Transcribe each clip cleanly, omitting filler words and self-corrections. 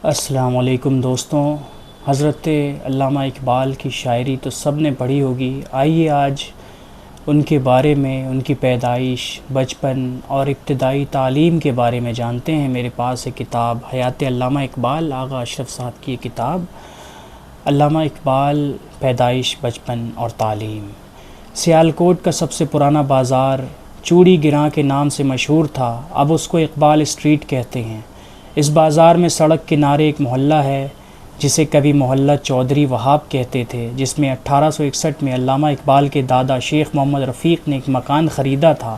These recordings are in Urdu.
السلام علیکم دوستوں، حضرت علامہ اقبال کی شاعری تو سب نے پڑھی ہوگی۔ آئیے آج ان کے بارے میں، ان کی پیدائش، بچپن اور ابتدائی تعلیم کے بارے میں جانتے ہیں۔ میرے پاس ایک کتاب حیات علامہ اقبال، آغا اشرف صاحب کی کتاب علامہ اقبال پیدائش، بچپن اور تعلیم۔ سیالکوٹ کا سب سے پرانا بازار چوڑی گراں کے نام سے مشہور تھا، اب اس کو اقبال اسٹریٹ کہتے ہیں۔ اس بازار میں سڑک کنارے ایک محلہ ہے جسے کبھی محلہ چودھری وہاب کہتے تھے، جس میں 1861 میں علامہ اقبال کے دادا شیخ محمد رفیق نے ایک مکان خریدا تھا،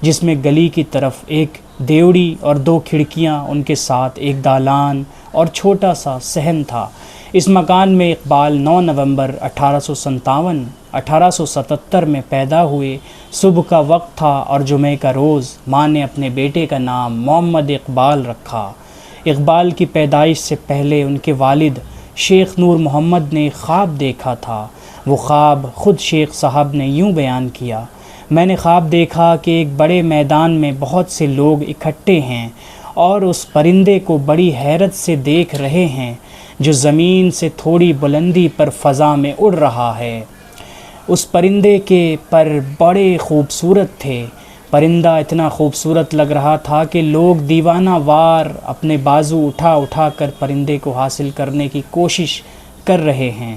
جس میں گلی کی طرف ایک دیوڑی اور 2 کھڑکیاں، ان کے ساتھ ایک دالان اور چھوٹا سا صحن تھا۔ اس مکان میں اقبال 9 نومبر 1877 میں پیدا ہوئے۔ صبح کا وقت تھا اور جمعہ کا روز۔ ماں نے اپنے بیٹے کا نام محمد اقبال رکھا۔ اقبال کی پیدائش سے پہلے ان کے والد شیخ نور محمد نے خواب دیکھا تھا۔ وہ خواب خود شیخ صاحب نے یوں بیان کیا: میں نے خواب دیکھا کہ ایک بڑے میدان میں بہت سے لوگ اکٹھے ہیں اور اس پرندے کو بڑی حیرت سے دیکھ رہے ہیں جو زمین سے تھوڑی بلندی پر فضا میں اڑ رہا ہے۔ اس پرندے کے پر بڑے خوبصورت تھے۔ پرندہ اتنا خوبصورت لگ رہا تھا کہ لوگ دیوانہ وار اپنے بازو اٹھا کر پرندے کو حاصل کرنے کی کوشش کر رہے ہیں۔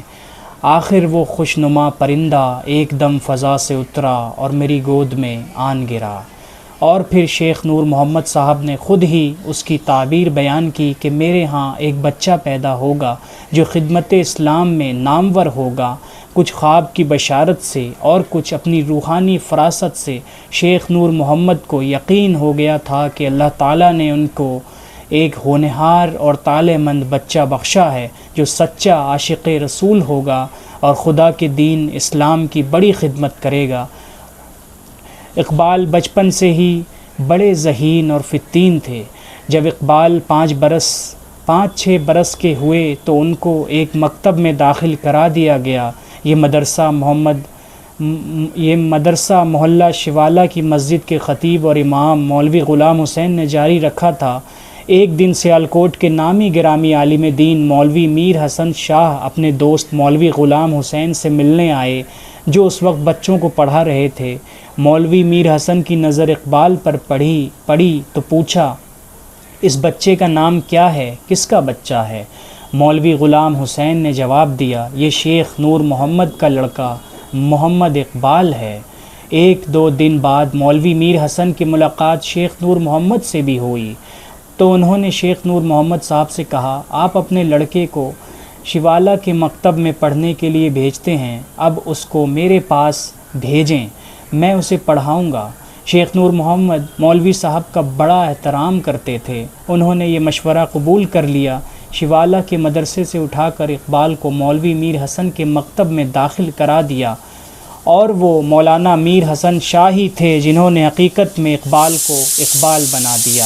آخر وہ خوشنما پرندہ ایک دم فضا سے اترا اور میری گود میں آن گرا۔ اور پھر شیخ نور محمد صاحب نے خود ہی اس کی تعبیر بیان کی کہ میرے ہاں ایک بچہ پیدا ہوگا جو خدمت اسلام میں نامور ہوگا۔ کچھ خواب کی بشارت سے اور کچھ اپنی روحانی فراست سے شیخ نور محمد کو یقین ہو گیا تھا کہ اللہ تعالیٰ نے ان کو ایک ہونہار اور طالع مند بچہ بخشا ہے جو سچا عاشق رسول ہوگا اور خدا کے دین اسلام کی بڑی خدمت کرے گا۔ اقبال بچپن سے ہی بڑے ذہین اور فتین تھے۔ جب اقبال 5-6 برس کے ہوئے تو ان کو ایک مکتب میں داخل کرا دیا گیا۔ یہ مدرسہ محلہ شوالہ کی مسجد کے خطیب اور امام مولوی غلام حسین نے جاری رکھا تھا۔ ایک دن سیالکوٹ کے نامی گرامی عالم دین مولوی میر حسن شاہ اپنے دوست مولوی غلام حسین سے ملنے آئے، جو اس وقت بچوں کو پڑھا رہے تھے۔ مولوی میر حسن کی نظر اقبال پر پڑی تو پوچھا: اس بچے کا نام کیا ہے؟ کس کا بچہ ہے؟ مولوی غلام حسین نے جواب دیا: یہ شیخ نور محمد کا لڑکا محمد اقبال ہے۔ 1-2 دن بعد مولوی میر حسن کی ملاقات شیخ نور محمد سے بھی ہوئی تو انہوں نے شیخ نور محمد صاحب سے کہا: آپ اپنے لڑکے کو شوالہ کے مکتب میں پڑھنے کے لیے بھیجتے ہیں، اب اس کو میرے پاس بھیجیں، میں اسے پڑھاؤں گا۔ شیخ نور محمد مولوی صاحب کا بڑا احترام کرتے تھے۔ انہوں نے یہ مشورہ قبول کر لیا۔ شوالہ کے مدرسے سے اٹھا کر اقبال کو مولوی میر حسن کے مکتب میں داخل کرا دیا، اور وہ مولانا میر حسن شاہ ہی تھے جنہوں نے حقیقت میں اقبال کو اقبال بنا دیا۔